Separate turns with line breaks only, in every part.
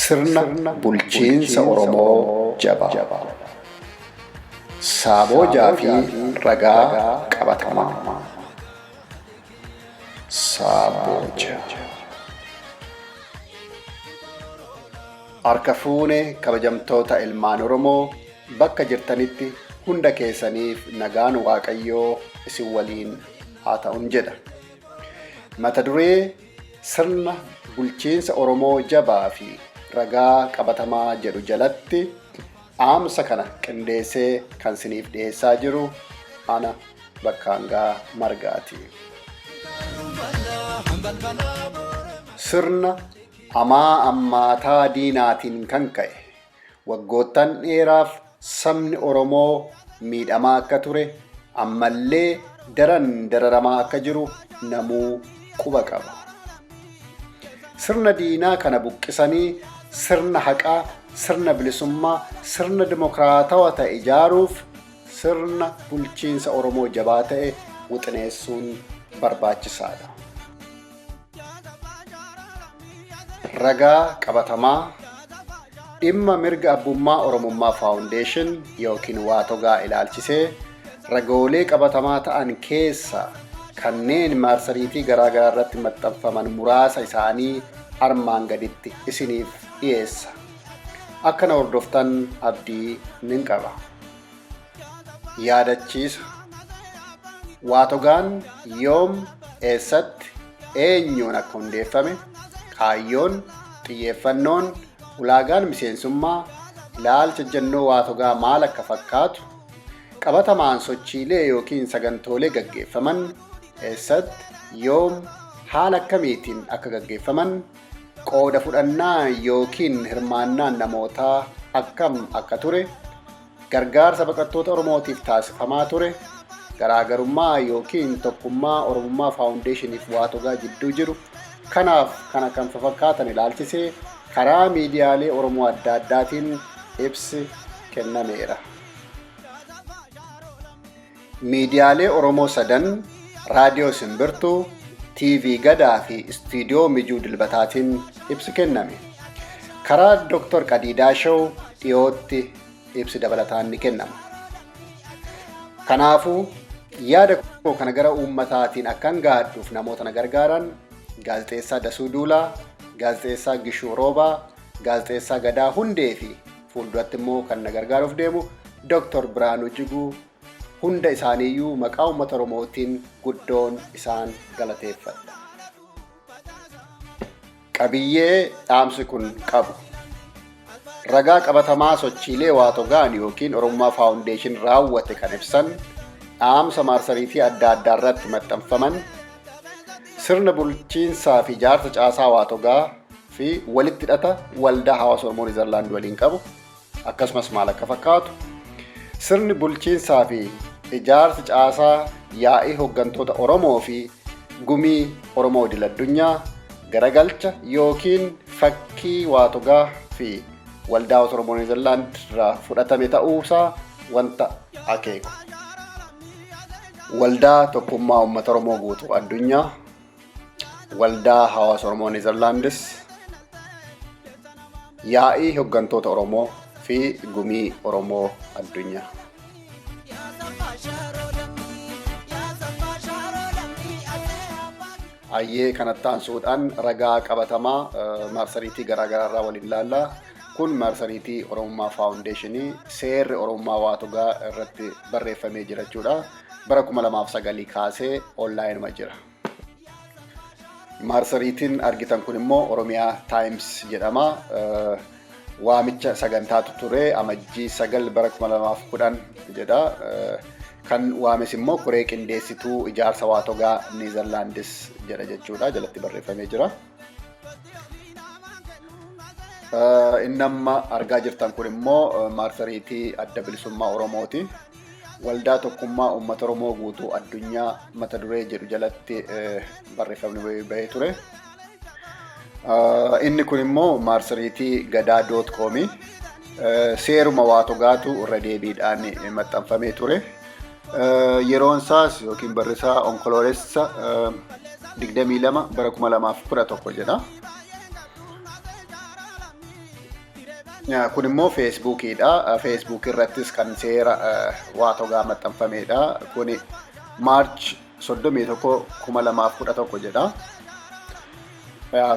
sirna bulchiinsa Oromoo jabaa. SBOJ fi ragaa qabatamaa. SBOJ. Harka fuune kabajamtoota ilmaan Oromoo bakka jirtanitti hunda keessaniif nagaan Waaqayyoo isin waliin haa ta'uun jedha. Mata duree sirna bulchiinsa Oromoo jabaa fi ragaa qabatamaa jedhu jalatti aamsa kana qindeessee kan siniif dhiyeessaa jiru ana Bakkaanga'aa Margaati. Sirna ammaataa diinaatiin kan ka'e waggoottan dheeraaf sabni Oromoo miidhamaa akka ture ammallee daran dararamaa akka jiru namuu quba qaba. Sirna diinaa kana buqqisanii sirna haqaa, sirna bilisummaa, sirna dimokiraatawaa ta'e ijaaruuf sirna bulchiinsa Oromoo jabaa ta'e wixineessuun barbaachisaadha. Ragaa qabatamaa dhimma mirga abbummaa Oromummaa Foundation yookiin WTUOGA ilaalchisee ragoolee qabatamaa ta'an keessa kanneen maarsariitii garaagaraa irratti maxxanfaman muraasa isaanii armaan gaditti isiniif dhiyeessa. Akkana hordoftan abdii nin qaba. Yaadachiisa. WTUOGA'n yoom, eessatti, eenyuun akka hundeeffame, kaayyoon, xiyyeeffannoon, ulaagaan miseensummaa, ilaalcha jannoo WTUOGA maal akka fakkaatu, qabatamaan sochiilee yookiin sagantoolee gaggeeffaman eessatti, yoom, haala akkamiitiin akka gaggeeffaman, qooda fudhannaa yookiin hirmaannaan namootaa akkam akka ture, gargaarsa baqattoota Oromootiif taasifamaa ture, garaagarummaa yookiin tokkummaa Oromummaa Foundationiif WTUOGA jidduu jiru, kanaaf kana kan fakkaatan ilaalchisee karaa miidiyaalee Oromoo adda addaatiin ibsi kennameera. Miidiyaalee Oromoo sadan raadiyoo Simbirtuu, TV Gadaa fi istiidiyoo Mijuu Dilbataatiin ibsi kenname. Karaa Dr. Qadiidaa Show dhiyootti ibsi dabalataan ni kennama. Kanaafuu yaada koo kana gara uummataatiin akkan gaadhuuf namoota na gargaaran gaazexeessaa Dasuu Duulaa, gaazexeessaa Gishuu Roobaa, gaazexeessaa Gadaa Hundee fi fuulduratti immoo kan na gargaaruuf deemu Dr. Biraanuu Jiguu hunda isaaniiyyuu maqaa uummata Oromootiin guddoon isaan galateeffadha. Qabiyyee dhaamsi kun qabu. Ragaa qabatamaa sochiilee WTUOGA'n yookiin Oromummaa Foundation raawwate kan ibsan dhaamsa maarsariitii adda addaa irratti maxxanfaman sirna bulchiinsaa fi ijaarsa caasaa WTUOGA fi walitti hidhata waldaa hawaasa Oromoo Niizerlaand waliin qabu akkasumas maal akka fakkaatu sirni bulchiinsaa fi ijaarsa caasaa yaa'ii hooggantoota Oromoo fi gumii Oromoo idil-addunyaa garagalcha yookiin fakkii WTUOGA fi waldaa hawaasa Oromoo Niizerlaand irraa fudhatame ta'uusaa wanta akeeku. Waldaa tokkummaa uummata Oromoo guutuu addunyaa, waldaa hawaasa Oromoo Niizerlaandis, yaa'ii hooggantoota Oromoo fi gumii Oromoo addunyaa. Ayyee kanatti aansuudhaan ragaa qabatamaa maarsariitii garaagaraa irraa waliin ilaalla. Kun maarsariitii Oromummaa Foundationii seerri Oromummaa WTUOGA irratti barreeffamee jira jechuudha. Bara 2009 kaasee onlaayinuma jira. Maarsariitiin argitan kun immoo Oromiyaa Times jedhama. Waamicha sagantaatu ture amajjii 9 bara 2010 jedha. Kan waames immoo koree qindeessituu ijaarsa WTUOGA Niizerlaandis jedha jechuudha. Jalatti barreeffamee jira. Inni amma argaa jirtan kun immoo maarsariitii adda bilisummaa Oromooti. Waldaa tokkummaa uummata Oromoo guutuu addunyaa mata duree jedhu jalatti barreeffamni bahee ture. Inni kun immoo maarsariitii gadaa.com seeruma WTUOGAatu irra deebiidhaan maxxanfamee ture. Yeroon isaas yookiin barrisaa onkoloolessa 22 bara 2011 jedha. Kun immoo Feesbuukiidha. Feesbuuk irrattis kan seera WTUOGA maxxanfamedha. Kun Maarch 31 2011 jedha.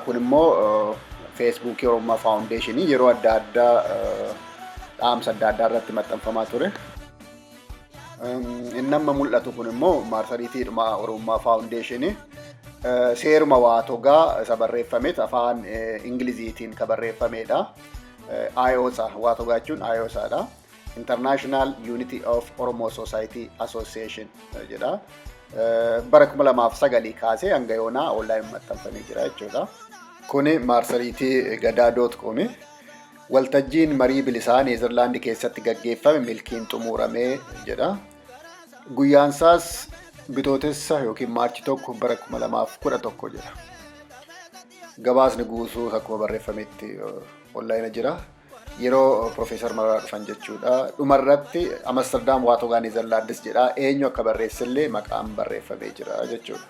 Kun immoo Feesbuukii Oromummaa Faawundeeshinii yeroo adda addaa dhaamsa adda addaa irratti maxxanfamaa ture. Inni amma mul'atu kun immoo marsariitiidhuma Oromummaa Faawundeeshinii seeruma WTUOGA isa barreeffameet afaan Ingiliziitiin ka barreeffamedha. IOSA WTUOGA jechuun IOSAdha. International Unity of Oromo Society Association jedha. Bara 2009 kaasee hanga yoonaa online maxxanfamee jira jechuudha. Kuni marsariitii gadaa.com waltajjiin marii bilisaa Neezerlaandi keessatti gaggeeffame milkiin xumuramee jedha. Guyyaansaas bitootessa yookiin Maarchi 1 bara 2011 jedha. Gabaasni guutuu akkuma barreeffametti online jira. Yeroo Profeesar Margaa dhufan jechuudha. Dhumarratti Amsterdam WTUOGA Neezerlaandis jedha. Eenyu akka barreessillee maqaan barreeffamee jira jechuudha.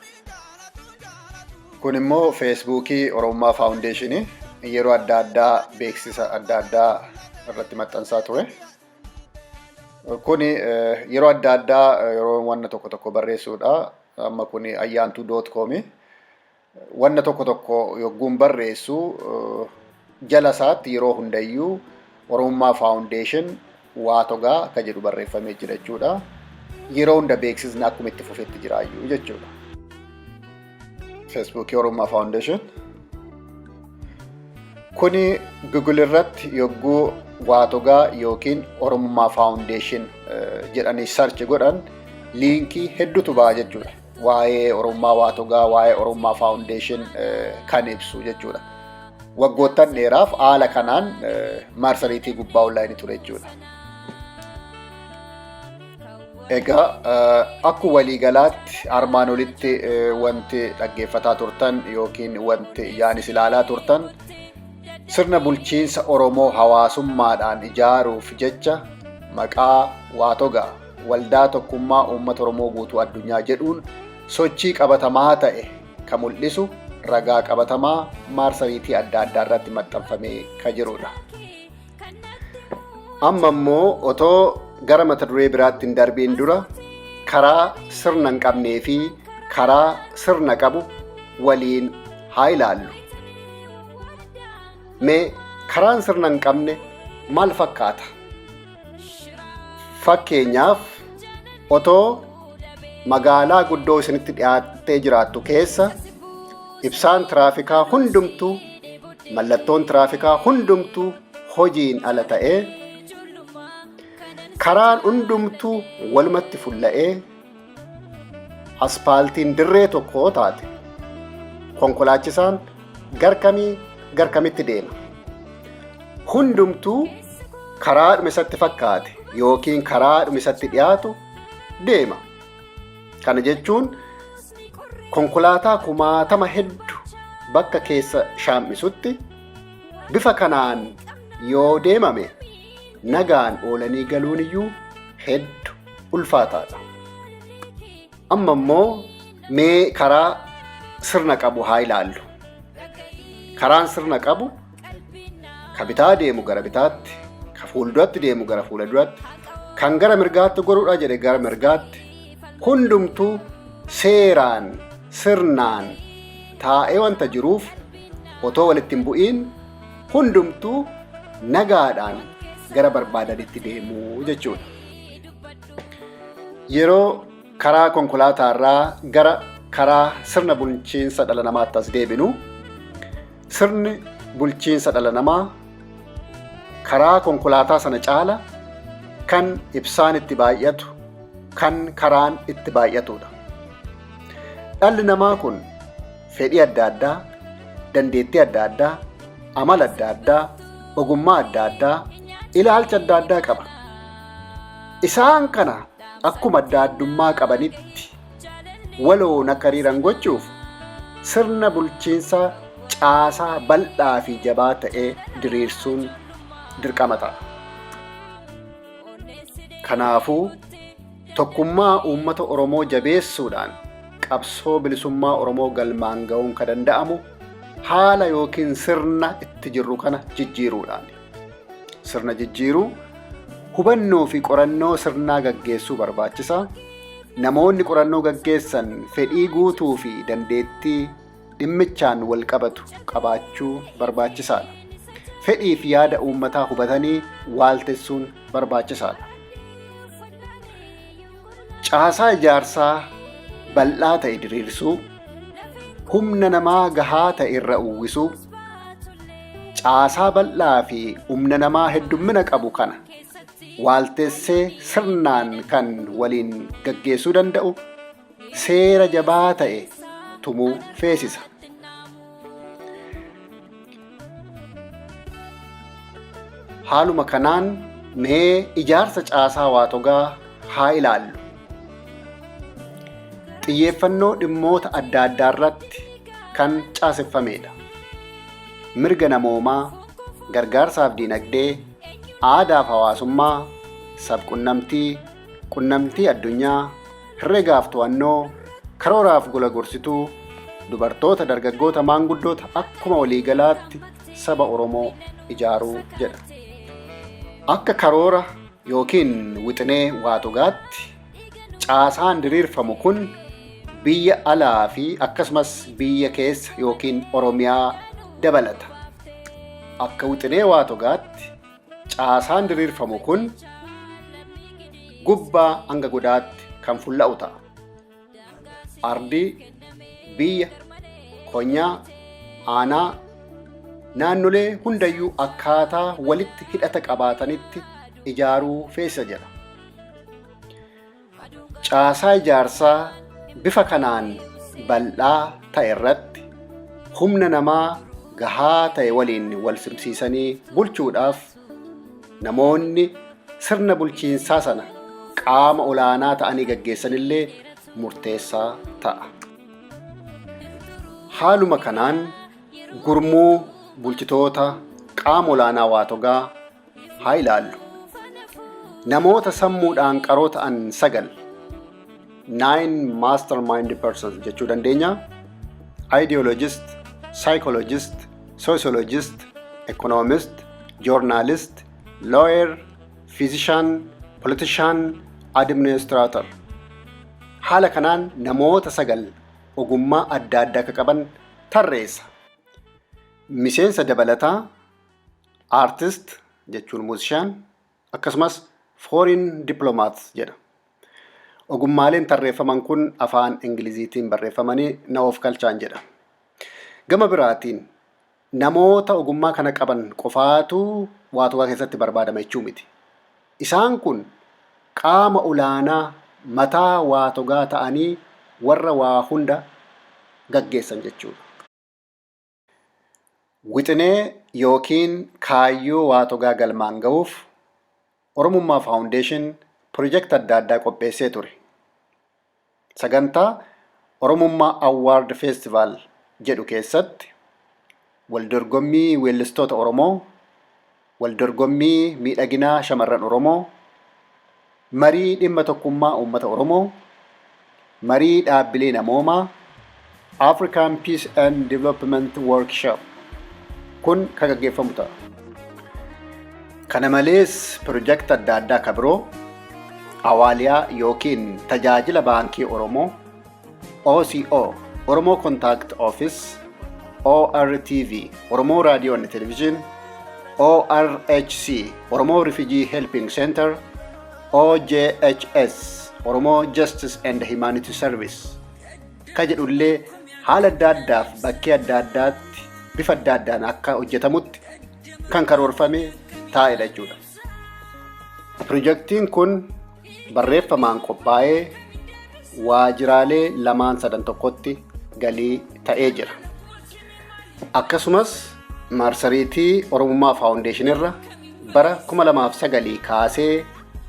Kun immoo Feesbuukii Oromummaa Faawundeeshinii yeroo adda addaa beeksisa adda addaa irratti maxxansaa ture. Kun yeroo adda addaa yeroo wanna tokko barreessuudha. Amma kun ayyaantu.com wanna tokko yogguun barreessu jala isaatti yeroo hundayyuu Oromummaa Faawundeeshin WTUOGA akka jedhu barreeffamee jira jechuudha. Yeroo hunda beeksisni akkuma itti fufetti jiraayyuu jechuudha. Feesbuukii Oromummaa Faawundeeshin. Kuni Google irratti yogguu WTUOGA yookiin Oromummaa Faawundeeshin jedhanii search godhan liinkii hedduutu ba'a jechuudha. Waa'ee Oromummaa WTUOGA, waa'ee Oromummaa Faawundeeshin kan ibsu jechuudha. Waggoottan dheeraaf haala kanaan marsariitii gubbaa online ture jechuudha. Egaa akkuma waliigalaatti armaan olitti wanti dhaggeeffataa turtan yookiin wanti yaanis ilaalaa turtan sirna bulchiinsa Oromoo hawaasummaadhaan ijaaruuf jecha maqaa WTUOGA waldaa tokkummaa uummata Oromoo guutuu addunyaa jedhuun sochii qabatamaa ta'e kan mul'isu ragaa qabatamaa marsariitii adda addaa irratti maxxanfamee kan jirudha. Amma immoo otoo gara mata duree biraatti hin darbiin dura karaa sirna hin qabnee fi karaa sirna qabu waliin haa ilaallu. Mee karaan sirna hin qabne maal fakkaata? Fakkeenyaaf otoo magaalaa guddoo isinitti dhiyaattee jiraattu keessa ibsaan tiraafikaa hundumtuu mallattoon tiraafikaa hundumtuu hojiin ala ta'ee karaan hundumtuu walumatti fulla'ee aspaaltiin dirree tokko taate konkolaachisaan garkamitti deema. Hundumtuu karaa dhumisatti fakkaate yookiin karaa dhumisatti dhiyaatu deema. Kana jechuun konkolaataa kumaatama hedduu bakka keessa shaamisutti bifa kanaan yoo deemame nagaan oolanii galuun iyyuu hedduu ulfaataadha. Amma immoo mee karaa sirna qabu haa ilaallu. Karaan sirna qabu ka bitaa deemu gara bitaatti, ka fuulduratti deemu gara fuulduraatti, kan gara mirgaatti goruudha jedhe gara mirgaatti, hundumtuu seeraan sirnaan taa'ee wanta jiruuf otoo walitti hin bu'iin hundumtuu nagaadhaan gara barbaadanitti deemuu jechuudha. Yeroo karaa konkolaataarraa gara karaa sirna bulchiinsa dhala namaatti as deebinu, sirni bulchiinsa dhala namaa karaa konkolaataa sana caala kan ibsaan itti baay'atu, kan karaan itti baay'atudha. Dhalli namaa kun fedhii adda addaa, dandeettii adda addaa, amala adda addaa, ogummaa adda addaa, ilaalcha adda addaa qaba. Isaan kana akkuma adda addummaa qabanitti waloon akka hariiran gochuuf sirna bulchiinsaa caasaa bal'aa fi jabaa ta'ee diriirsuun dirqama ta'a. Kanaafuu tokkummaa uummata Oromoo jabeessuudhaan qabsoo bilisummaa Oromoo galmaan ga'uun kan danda'amu haala yookiin sirna itti jirru kana jijjiiruudhaan. sirna jijjiiruu, hubannoo fi qorannoo sirnaa gaggeessuu barbaachisa. Namoonni qorannoo gaggeessan fedhii guutuu fi dandeettii dhimmichaan wal qabatu qabaachuu barbaachisaadha. Fedhii fi yaada uummataa hubatanii waaltessuun barbaachisaadha. Caasaa ijaarsaa bal'aa ta'e diriirsuu, humna namaa gahaa ta'e irra uwwisuu, caasaa bal'aa fi humna namaa heddummina qabu kana waaltessee sirnaan kan waliin gaggeessuu danda'u seera jabaa ta'e tumuu feesisa. Haaluma kanaan mee ijaarsa caasaa waatogaa haa ilaallu. Xiyyeeffannoo dhimmoota adda addaa irratti kan caaseffamedha. Mirga namoomaa, gargaarsaaf diinagdee, aadaaf hawaasummaa, sabqunnamtii, qunnamtii addunyaa, herregaaf to'annoo, karooraaf gola gorsituu, dubartoota, dargaggoota, maanguddoota akkuma waliigalaatti saba Oromoo ijaaruu jedha. Akka karoora yookiin wixinee waatogaatti caasaan diriirfamu kun biyya alaa fi akkasumas biyya keessa yookiin Oromiyaa dabalata. Akka wixinee waatogaatti caasaan diriirfamu kun gubbaa hanga godaatti kan fulla'u ta'a. Ardii, biyya, konyaa, aanaa, naannolee hundayyuu akkaataa walitti hidhata qabaatanitti ijaaruu feesisa jedha. Caasaa ijaarsaa bifa kanaan bal'aa ta'e irratti humna namaa gahaa ta'e waliin wal simsiisanii bulchuudhaaf namoonni sirna bulchiinsaa sana qaama olaanaa ta'anii gaggeessanillee murteessaa ta'a. Haaluma kanaan gurmuu bulchitoota qaama olaanaa waatogaa haa ilaallu. Namoota sammuudhaan qaroo ta'an 9 mastermind persons jechuu dandeenya. Ideologist, psychologist, sociologist, economist, journalist, lawyer, physician, politician, administrator. Haala kanaan namoota 9 ogummaa adda addaa akka qaban tarreessa. Miseensa dabalataa artist jechuun musician akkasumas foreign diplomat jedha. Ogummaaleen tarreeffaman kun afaan Ingiliziitiin barreeffamanii na of galchaan jedha. Gama biraatiin namoota ogummaa kana qaban qofaatu waatogaa keessatti barbaadama jechuu miti. Isaan kun qaama olaanaa mataa waatogaa ta'anii warra waa hunda gaggeessan jechuudha. Wixinee yookiin kaayyoo waatogaa galmaan ga'uuf Oromummaa Foundation pirojektii adda addaa qopheessee ture. Sagantaa Oromummaa Award Festival jedhu keessatti waldorgommii weellistoota Oromoo, waldorgommii miidhaginaa shamarran Oromoo, marii dhimma tokkummaa uummata Oromoo, marii dhaabbilee namoomaa, African Peace and Development Workshop kun kan gaggeeffamu ta'a. Kana malees pirojektii adda addaa kan biroo Awaaliyaa yookiin tajaajila baankii Oromoo, OCO, Oromoo Contact Office, ORTV, Oromoo Radio and Television, ORHC, Oromoo Refugee Helping Center, OJHS, Oromoo Justice and Humanity Service. Ka jedhullee haala adda addaaf bakkee adda addaatti bifa adda addaan akka hojjetamutti kan karoorfame taa'edha jechuudha. Pirojektiin kun barreeffamaan qophaa'ee waajjiraalee 2-3 tokkotti galii ta'ee jira. Akkasumas marsariitii Oromummaa Foundation irra bara 2009 kaasee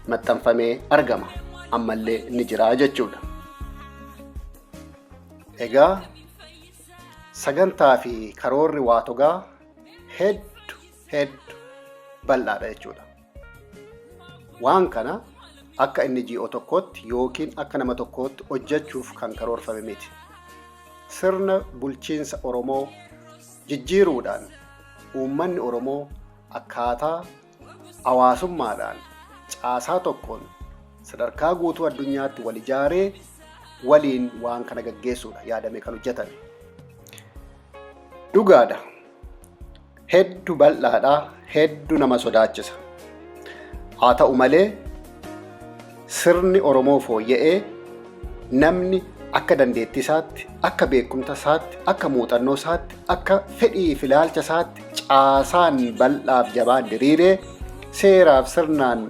maxxanfamee argama. Ammallee ni jira jechuudha. Egaa sagantaa fi karoorri waatogaa hedduu bal'aadha jechuudha. Waan kana akka inni NGO tokkotti yookiin akka nama tokkotti hojjechuuf kan karoorfame miti. Sirna bulchiinsa Oromoo jijjiiruudhaan uummanni Oromoo akkaataa hawaasummaadhaan caasaa tokkoon sadarkaa guutuu addunyaatti wal ijaaree waliin waan kana gaggeessuudha yaadame kan hojjetame. Dhugaadha. Hedduu bal'aadha, hedduu nama sodaachisa. Haa ta'u malee sirni Oromoo fooyya'ee namni akka dandeettii isaatti, akka beekumsa isaatti, akka muuxannoo isaatti, akka fedhii fi ilaalcha isaatti caasaan bal'aaf jabaan diriiree seeraaf sirnaan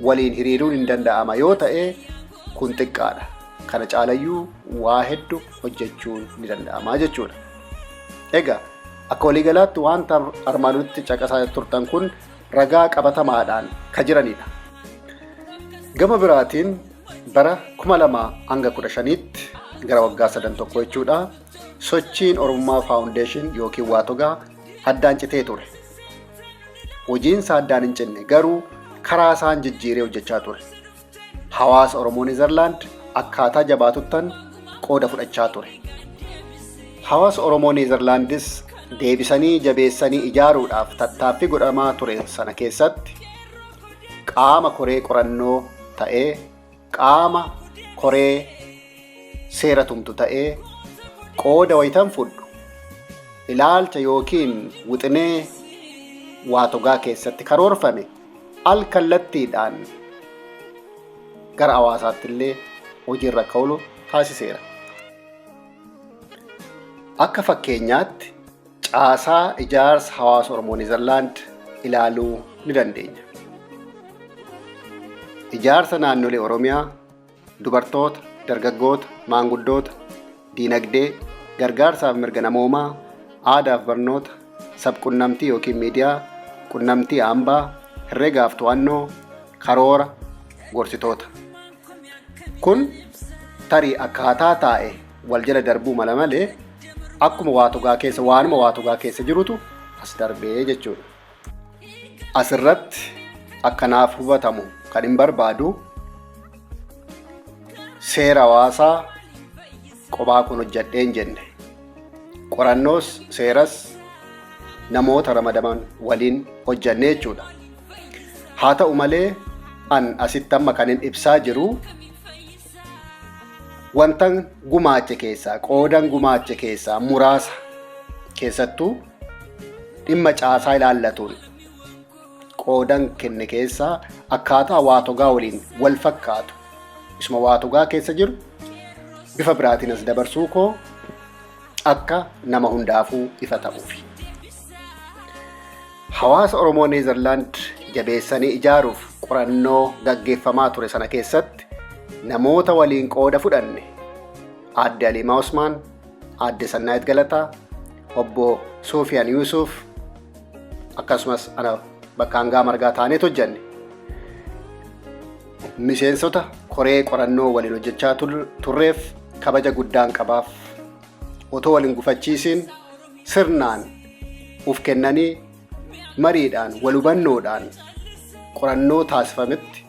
waliin hiriiruun hin danda'ama yoo ta'e kun xiqqaadha. Kana caalayyuu waa hedduu hojjechuun ni danda'ama jechuudha. Egaa akka waliigalaatti wanta armaan olitti caqasaa turtan kun ragaa qabatamaadhaan kan jiranidha. Gama biraatiin bara 2015tti gara waggaa 3 jechuudha sochiin Oromummaa Foundation yookiin WTUOGA addaan citee ture. Hojiin isaa addaan hin cinne garuu karaa isaan jijjiiree hojjechaa ture. Hawaasa Oromoo Neezerlaand akkaataa jabaatuttan qooda fudhachaa ture. Hawaasa Oromoo Neezerlaandis deebisanii jabeessanii ijaaruudhaaf tattaaffii godhamaa ture sana keessatti qaama koree qorannoo ta'ee, qaama koree seera tumtu ta'ee qooda wayitan fudhu ilaalcha yookiin wixinee WTUOGA keessatti karoorfame al kallattiidhaan gara hawaasaatti illee hojiirra akka oolu taasiseera. Akka fakkeenyaatti caasaa ijaarsa hawaasa Oromoo Neezerlaand ilaaluu ni dandeenya. Ijaarsa naannolee Oromiyaa, dubartoota, dargaggoota, maanguddoota, diinagdee, gargaarsaaf mirga namoomaa, aadaaf barnoota, sabqunnamtii yookiin miidiyaa, qunnamtii hambaa, herregaaf to'annoo, karoora, gorsitoota. Kun tarii akkaataa taa'e wal jala darbuu mala malee akkuma WTUOGA keessa waanuma WTUOGA keessa jirutu as darbee jechuudha. Asirratti akkanaaf hubatamu kan hin barbaadu seera hawaasaa qophaa kun hojjedheen jenne. Qorannoos seeras namoota ramadaman waliin hojjannee jechuudha. Haa ta'u malee an asitti amma kan hin ibsaa jiru wantan gumaache keessaa, qoodan gumaache keessaa muraasa keessattuu dhimma caasaa ilaallatuun qoodan kenne keessaa akkaataa WTUOGA waliin wal fakkaatu isuma WTUOGA keessa jiru bifa biraatiin as dabarsuu koo akka nama hundaafuu ifa ta'uufi. Hawaasa Oromoo Neezerlaand jabeessanii ijaaruuf qorannoo gaggeeffamaa ture sana keessatti namoota waliin qooda fudhanne Aadde Aliimaa Usmaan, Aadde Sannaayit Galataa, Obbo Soofiyaan Yuusuf akkasumas ana Bakkaanga'aa Margaa taaneet hojjanne. Miseensota koree qorannoo waliin hojjechaa turreef kabaja guddaan qabaaf. Otoo waliin gufachiisiin sirnaan uf kennanii mariidhaan wal hubannoodhaan qorannoo taasifametti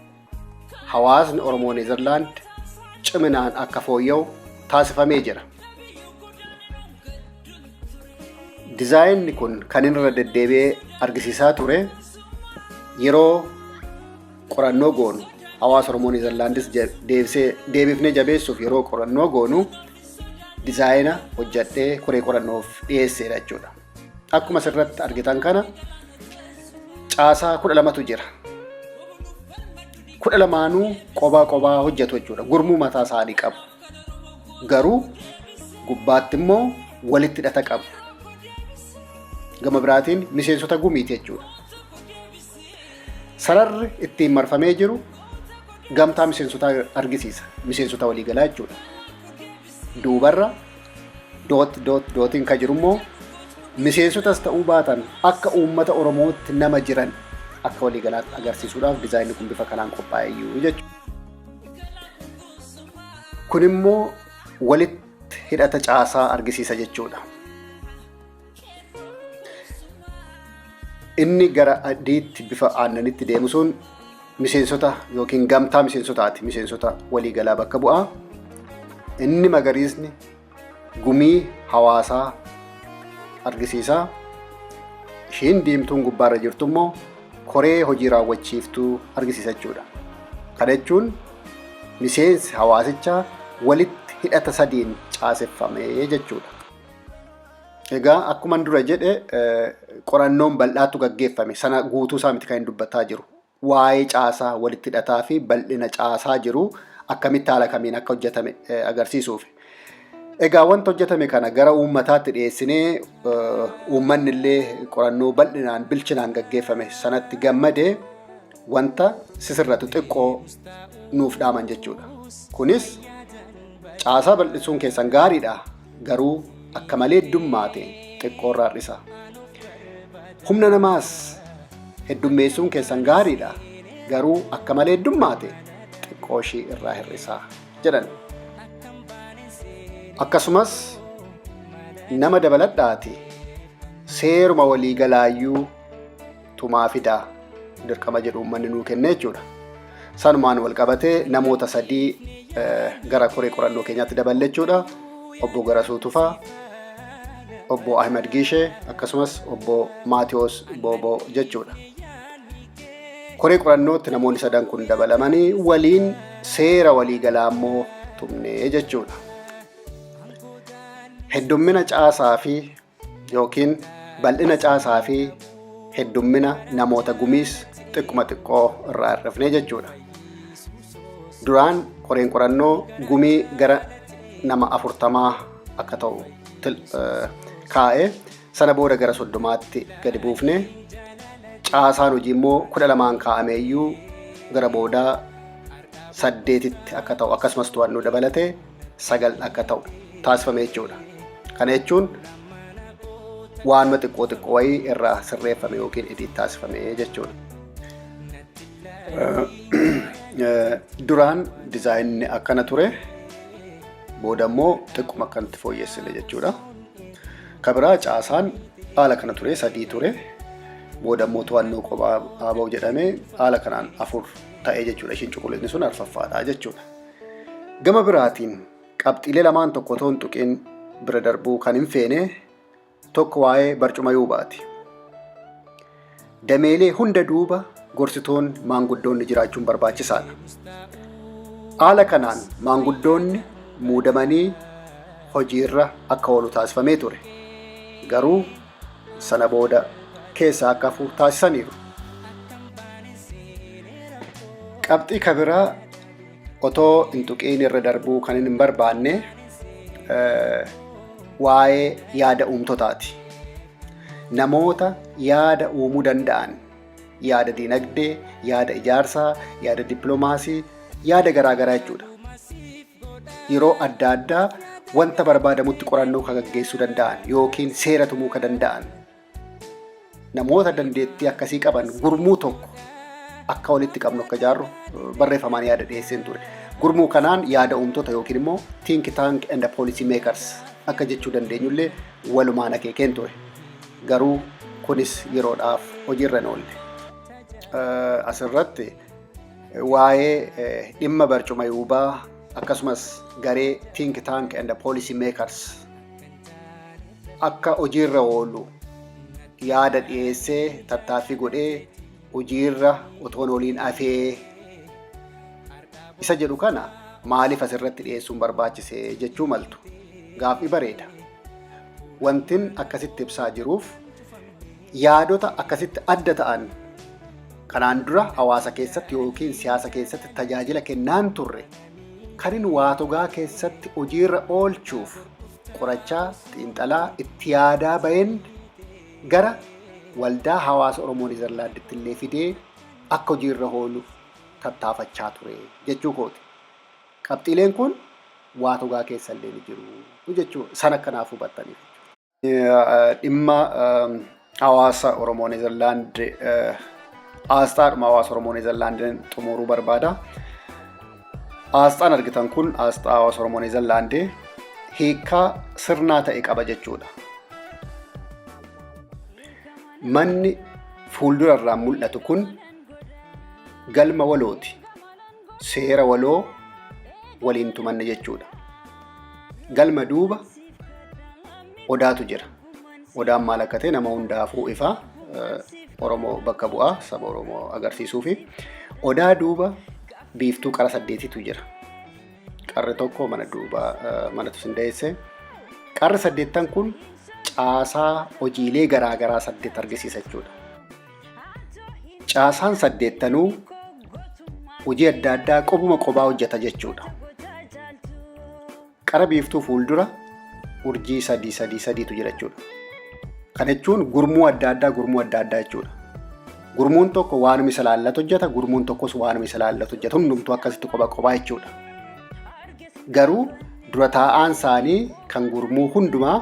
hawaasni Oromoo Neezerlaand ciminaan akka fooyya'u taasifamee jira. Dizaayinni kun kan irra deddeebi'ee argisiisaa ture yeroo qorannoo goonu hawaasa Oromoo Neezerlaandis deebifnee jabeessuuf yeroo qorannoo goonu dizaayina hojjadhee koree qorannoof dhiyeesseedha jechuudha. Akkuma sirratti argitan kana caasaa 12tu jira. 12 qophaa hojjetu jechuudha. Gurmuu mataa isaanii qabu. Garuu gubbaatti immoo walitti hidhata qabu. Gama biraatiin miseensota gumiiti jechuudha. Sararri ittiin marfamee jiru gamtaa miseensotaa argisiisa. Miseensota waliigalaa jechuudha. Duubarra dootiin kan jiru immoo miseensotas ta'uu baatan akka uummata Oromootti nama jiran akka waliigalaatti agarsiisuudhaaf dizaayinni kun bifa kanaan qophaa'eeyyuu jechuudha. Kun immoo walitti hidhata caasaa argisiisa jechuudha. Inni gara adiitti bifa aannanitti deemu sun miseensota yookiin gamtaa miseensotaati. Miseensota waliigalaa bakka bu'aa. Inni magariisni gumii hawaasaa argisiisa. Ishiin diimtuun gubbaarra jirtu immoo koree hojii raawwachiiftuu argisiisa jechuudha. Kana jechuun miseensi hawaasichaa walitti hidhata sadiin caaseffamee jechuudha. Egaa akkuma dura jedhe qorannoon bal'aatu gaggeeffame sana guutuu isaa miti kan dubbataa jiru. Waa'ee caasaa walitti hidhataa fi bal'ina caasaa jiru akkamitti haala kamiin akka hojjetame agarsiisuuf. Egaa wanta hojjetame kana gara uummataatti dhiyeessinee uummanni illee qorannoo bal'inaan bilchinaan gaggeeffame sanatti gammadee wanta sisirratu xiqqoo nuuf dhaaman jechuudha. Kunis caasaa bal'isuun keessan gaariidha, garuu akka malee heddummaate xiqqoo irraa hir'isa. Humna namaas heddummeessuun keessan gaariidha, garuu akka malee heddummaate xiqqoo ishii irraa hir'isa jedhan. Akkasumas nama dabaladhaati seeruma waliigalaayyuu tumaa fidaa dirqama jedhu uummanni nuu kenne jechuudha. Sanumaan wal qabatee namoota 3 gara koree qorannoo keenyaatti daballe jechuudha. Obbo Garasuu Tufaa, Obbo Ahmed Gishee akkasumas Obbo Maatiyoos Booboo jechuudha. Koree qorannootti namoonni 3 kun dabalamanii waliin seera waliigalaa immoo tumnee jechuudha. Heddummina caasaa fi yookiin bal'ina caasaa fi heddummina namoota gumiis xiqquma xiqqoo irraa hir'ifne jechuudha. Duraan koreen qorannoo gumii gara nama 40 akka ta'u kaa'ee sana booda gara 30tti gadi buufne. Caasaan hojii immoo 12 kaa'ameeyyuu gara boodaa 8tti akka ta'u akkasumas to'annoo dabalatee 9 akka ta'u taasifame jechuudha. Kana jechuun waan xiqqoo xiqqoo wayii irraa sirreeffame yookiin idiit taasifame jechuudha. Duraan dizaayinni akkana ture, booda immoo xiqquma akkanatti fooyyessine jechuudha. Kabiraa caasaan haala kana ture 3 ture, booda immoo to'annoo kophaa haa ba'u jedhamee haala kanaan 4 ta'ee jechuudha. Ishiin cuquliisni sun arfaffaadha jechuudha. Gama biraatiin qabxiilee lamaan tokko toon tuqiin bira darbuu kan hin feene tokko waa'ee barcuma yuubaati. Dameelee hunda duuba gorsitoon maanguddoonni jiraachuun barbaachisaadha. Haala kanaan maanguddoonni muudamanii hojiirra akka oolu taasifamee ture. Garuu sana booda keessaa akka hafu taasisaniiru. Qabxii kabiraa otoo hin tuqiin irra darbuu kan hin barbaanne waa'ee yaada uumtotaati. Namoota yaada uumuu danda'an, yaada dinagdee, yaada ijaarsaa, yaada dippiloomaasii, yaada garaagaraa jechuudha. Yeroo adda addaa wanta barbaadamutti qorannoo kan gaggeessuu danda'an yookiin seera tumuu kan danda'an namoota dandeettii akkasii qaban gurmuu tokko akka walitti qabnu akka ijaarru barreeffamaan yaada dhiyeesseen ture. Gurmuu kanaan yaada uumtota yookiin immoo think tank and policy makers akka jechuu dandeenyullee walumaan akeekeen ture. Garuu kunis yeroodhaaf hojiirra hin oolle. Asirratti waa'ee dhimma barcuma yuubaa akkasumas garee think tank and policy makers akka hojiirra oolu yaada dhiyeessee tattaaffii godhee hojiirra otoon waliin hafee isa jedhu kana maaliif asirratti dhiyeessuun barbaachise jechuu maltu. Gaaffii bareeda. Wantin akkasitti ibsaa jiruuf yaadota akkasitti adda ta'an kanaan dura hawaasa keessatti yookiin siyaasa keessatti tajaajila kennaan turre kanin waatogaa keessatti hojiirra oolchuuf qorachaa xiinxalaa itti yaadaa baheen gara waldaa hawaasa Oromoo Niizerlaanditti illee fidee akka hojiirra oolu tattaafachaa ture jechuu kooti. Qabxiileen kun waatogaa keessa illee ni jiru jechuudha. Sana kanaaf hubattaniif. Dhimma hawaasa Oromoo Niizerlaand asxaadhuma hawaasa Oromoo Niizerlaandiin xumuruu barbaada. Asxaan argitan kun asxaa hawaasa Oromoo Niizerlaandii hiikaa sirnaa ta'e qaba jechuudha. Manni fuuldura irraa mul'atu kun galma walooti. Seera waloo waliin tumanne jechuudha. Galma duuba odaatu jira. Odaan maal akka ta'e nama hundaafuu ifa. Oromoo bakka bu'aa saba Oromoo agarsiisuu fi odaa duuba biiftuu qara 8tu jira. Qarri tokko mana duuba mana tusindeesse. Qarri 8 kun caasaa hojiilee garaagaraa 8 argisiisa jechuudha. Caasaan 8 hojii adda addaa qobuma qobaa hojjeta jechuudha. Qara biiftuu fuuldura urjii 3 jira jechuudha. Kana jechuun gurmuu adda addaa jechuudha. Gurmuun tokko waanuma isa laallatu hojjeta, gurmuun tokkos waanuma isa laallatu hojjeta. Hundumtuu akkasitti qobaa jechuudha. Garuu dura taa'aan isaanii kan gurmuu hundumaa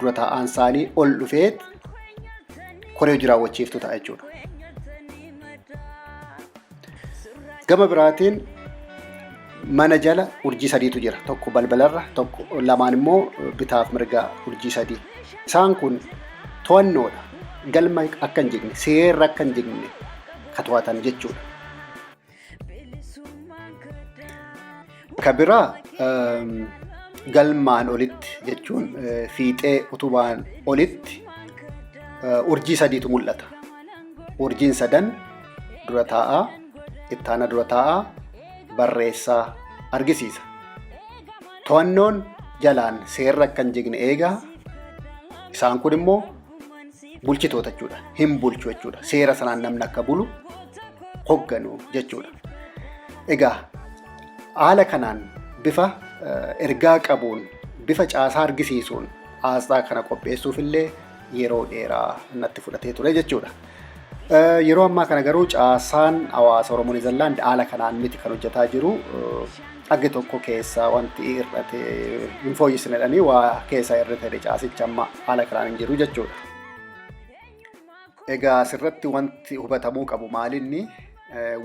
dura taa'aan isaanii ol dhufeet koree hojii raawwachiiftuu ta'a jechuudha. Gama biraatiin mana jala urjii 3tu jira. Tokko balbalarra, tokko lamaan immoo bitaaf mirgaa urjii 3. Isaan kun to'annoodha. Galma akka hin jigne, seerra akka hin jigne to'atan jechuudha. Kabiraa galmaan olitti jechuun fiixee utubaan olitti urjii 3tu mul'ata. Urjiin 3 dura taa'aa, ittaana dura taa'aa, barreessaa argisiisa. To'annoon jalaan seerra akka hin jigne eegaa. Isaan kun immoo bulchitoota jechuudha. Hin bulchu jechuudha. Seera sanaan namni akka bulu hogganu jechuudha. Egaa haala kanaan bifa ergaa qabuun, bifa caasaa argisiisuun aasxaa kana qopheessuuf illee yeroo dheeraa natti fudhatee ture jechuudha. Yeroo ammaa kana garuu caasaan hawaasa Oromoo Niizerlaand haala kanaan miti kan hojjetaa jiru. Dhagge tokko keessaa wanti irratti hin fooyyessinedhanii waa keessaa irratti caasicha amma haala kanaan hin jiru jechuudha. Egaa asirratti wanti hubatamuu qabu maalinni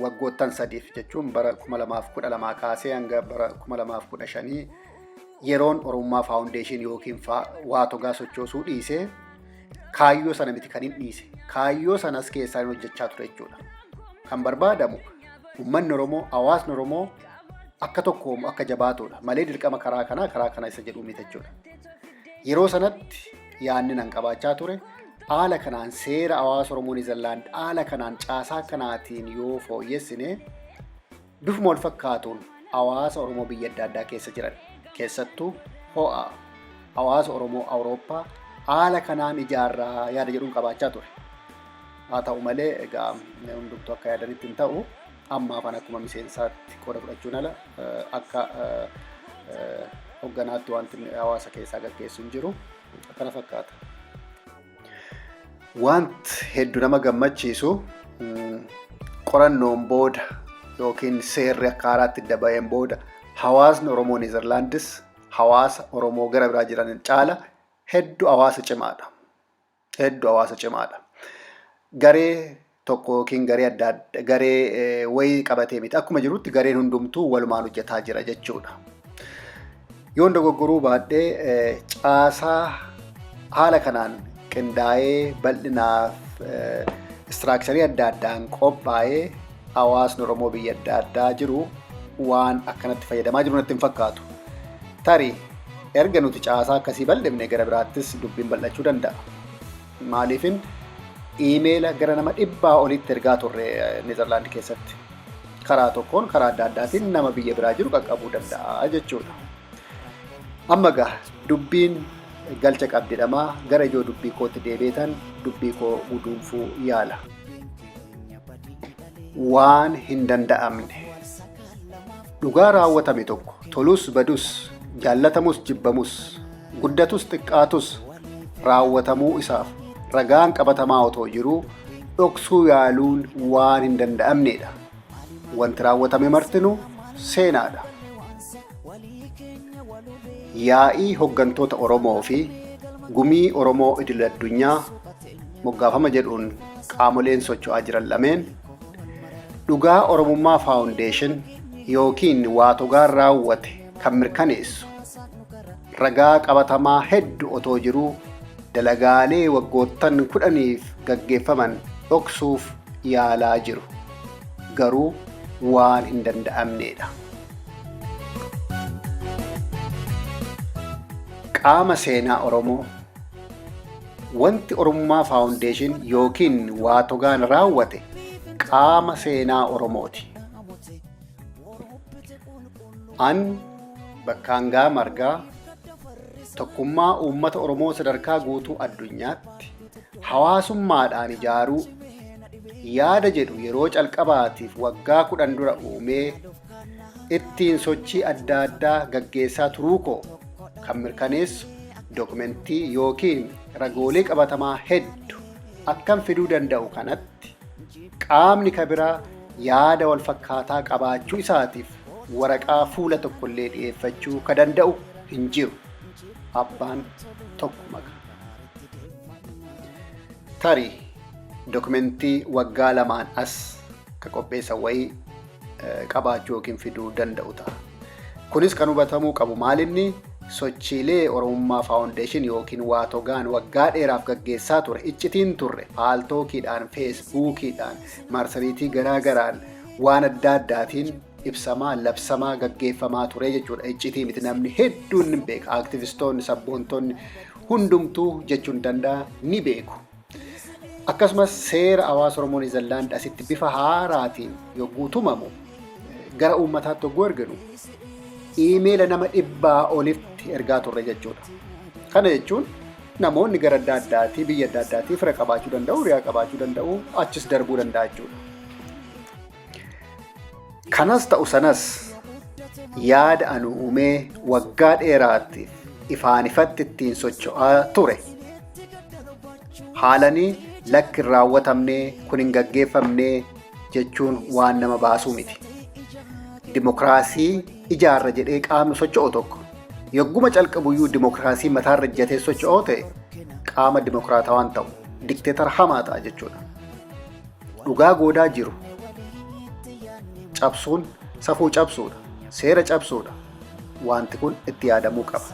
waggoottan 3 jechuun bara 2012 kaasee hanga bara 2015 yeroon Oromummaa Faawundeeshin yookiin WTUOGA sochoosuu dhiisee kaayyoo sana miti kan hin dhiise. Kaayyoo sanas keessaan hojjechaa ture jechuudha. Kan barbaadamu uummanni Oromoo, hawaasni Oromoo akka tokkoomu akka jabaatudha. Malee dirqama karaa kana isa jedhu miti jechuudha. Yeroo sanatti yaadni nan qabaachaa ture. Haala kanaan seera hawaasa Oromoo Niizerlaand haala kanaan caasaa kanaatiin yoo fooyyessine bifuma wal fakkaatuun hawaasa Oromoo biyya adda addaa keessa jiran keessattuu ho'a hawaasa Oromoo Awurooppaa haala kanaan ijaarraa yaada jedhuun qabaachaa ture. Haa ta'u malee egaa hundumtuu akka yaadanitti hin ta'u. Amma afaan akkuma miseensaatti qooda fudhachuun ala akka hogganaatti wanti hawaasa keessaa gaggeessu hin jiru. Akkana fakkaata. Wanti hedduu nama gammachiisu qorannoon booda yookiin seerri akka haaraatti dabaleen booda hawaasni Oromoo Niizerlaandis hawaasa Oromoo gara biraa jiran caala hedduu hawaasa cimaadha. Garee tokko yookiin garee wayii qabatee miti. Akkuma jirutti gareen hundumtuu walumaan hojjetaa jira jechuudha. Yoon dogoggoruu baadhee caasaa haala kanaan qindaa'ee bal'inaaf istiraakcharii adda addaan qophaa'ee hawaasni Oromoo biyya adda addaa jiru waan akkanatti fayyadamaa jiru natti hin fakkaatu. Tarii erga nuti caasaa akkasii bal'ifne gara biraattis dubbiin bal'achuu danda'a. Maaliifin iimeela gara nama 100 olitti ergaa turre Niizerlaand keessatti. Karaa tokkoon karaa adda addaatiin nama biyya biraa jiru qaqqabuu danda'a jechuudha. Amma gaa dubbiin galcha qabdidhamaa gara ijoo dubbii kootti deebi'eetan dubbii koo uduunfuu yaala. Waan hin danda'amne dhugaa raawwatame tokko tolus badus jaallatamus jibbamus guddatus xiqqaatus raawwatamuu isaaf ragaan qabatamaa otoo jiruu dhoksuu yaaluun waan hin danda'amnedha. Wanti raawwatame martinuu seenaadha. Yaa'ii hoggantoota Oromoo fi gumii Oromoo idil addunyaa moggaafama jedhuun qaamoleen socho'aa jiran lameen dhugaa Oromummaa Faawundeeshin yookiin WTUOGAan raawwate kan mirkaneessu ragaa qabatamaa hedduu otoo jiruu dalagaalee waggoottan 10f gaggeeffaman dhoksuuf yaalaa jiru. Garuu waan hin danda'amnedha. Qaama seenaa Oromoo wanti Oromummaa Faawundeeshin yookiin WTUOGA'n raawwate qaama seenaa Oromooti. An Bakkaanga'aa Margaa tokkummaa uummata Oromoo sadarkaa guutuu addunyaatti hawaasummaadhaan ijaaruu yaada jedhu yeroo calqabaatiif waggaa 10 dura uumee ittiin sochii adda addaa gaggeessaa turuu koo kan mirkaneessu dokumentii yookiin ragoolee qabatamaa hedduu akkam fiduu danda'u kanatti qaamni kabiraa yaada wal fakkaataa qabaachuu isaatiif waraqaa fuula tokkollee dhiyeeffachuu ka danda'u hin jiru. Abbaan tokko maqa. Tarii dokumentii waggaa 2 as ka qopheessan wayii qabaachuu yookiin fiduu danda'u ta'a. Kunis kan hubatamuu qabu maalinni sochiilee Oromummaa Faawundeeshin yookiin WTUOGA'n waggaa dheeraaf gaggeessaa ture iccitiin turre paaltookiidhaan, feesbuukiidhaan, marsariitii garaagaraan waan adda addaatiin ibsamaa labsamaa gaggeeffamaa ture jechuudha. Iccitii miti namni hedduun ni beeka. Aktivistoonni, sabboontoonni hundumtuu jechuun danda'a ni beeku. Akkasumas seera hawaasa Oromoo Niizerlaand asitti bifa haaraatiin yogguu tumamu gara uummataatti yogguu erginu iimeela nama 100 olitti ergaa turre jechuudha. Kana jechuun namoonni gara adda addaatii biyya adda addaatii fira qabaachuu danda'u, riyaa qabaachuu danda'u, achis darbuu danda'a jechuudha. Kanas ta'u sanas yaada anu uumee waggaa dheeraatiif ifaan ifatti ittiin socho'aa ture haalanii lakki hin raawwatamnee kun hin gaggeeffamnee jechuun waan nama baasuu miti. Dimokiraasii ijaarra jedhee qaamni socho'u tokko yogguma calqabuyyuu dimokiraasii mataarra ejjatee socho'oo ta'e qaama dimokiraataa waan ta'u dikteetara hamaa ta'a jechuudha. Dhugaa goodaa jiru cabsuun safuu cabsuudha, seera cabsuudha. Wanti kun itti yaadamuu qaba.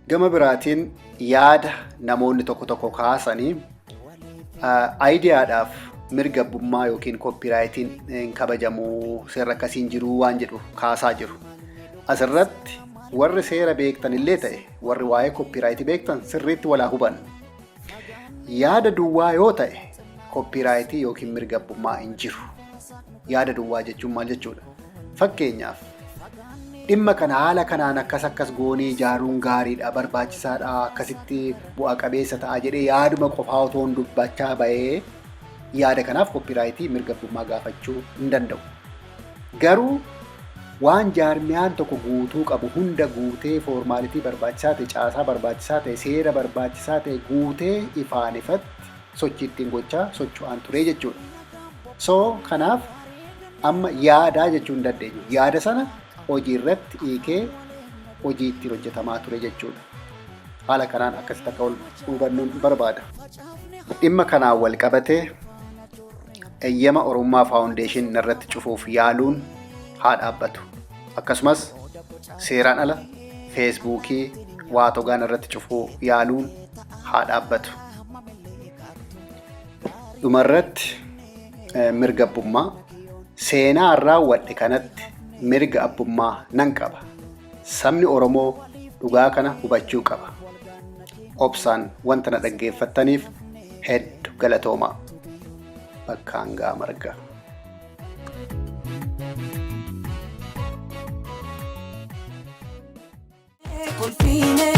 Gama biraatiin yaada namoonni tokko tokko kaasanii aayidiyaadhaaf mirga abbummaa yookiin koopiraayitiin kabajamuu seera akkasiin jiru waan jedhu kaasaa jiru. Asirratti warri seera beektan illee ta'e warri waa'ee koopiraayitii beektan sirriitti walaa hubannu. Yaada duwwaa yoo ta'e koopiraayitii yookiin mirga abbummaa hin jiru. Yaada duwwaa jechuun maal jechuudha? Fakkeenyaaf dhimma kana haala kanaan akkas goonee ijaaruun gaariidha, barbaachisaadha, akkasitti bu'aa qabeessa ta'a jedhee yaaduma qofaa otoo hin dubbachaa bahee yaada kanaaf koopiraayitii mirga abbummaa gaafachuu hin danda'u. Garuu waan jaarmiyaan tokko guutuu qabu hunda guutee foormaalitii barbaachisaa ta'e, caasaa barbaachisaa ta'e, seera barbaachisaa ta'e guutee ifaan ifatti sochii ittiin gochaa socho'aan ture jechuudha. So kanaaf amma yaadaa jechuu hin dandeenyu. Yaada sana hojii irratti hiikee hojii ittiin hojjetamaa ture jechuudha. Haala kanaan akkasitti akka hubannuun barbaada. Dhimma kanaan wal qabatee eeyyama Oromummaa Faawundeeshin irratti cufuuf yaaluun haa dhaabbatu. Akkasumas seeraan ala feesbuukii WTUOGA'n irratti cufuu yaaluun haa dhaabbatu. Dhumarratti mirga abbummaa seenaa raawwadhe kanatti mirga abbummaa nan qaba. Sabni Oromoo dhugaa kana hubachuu qaba. Obsaan wanta na dhaggeeffattaniif hedduu galatoomaa. Bakkaanga'aa Margaa.
Colfine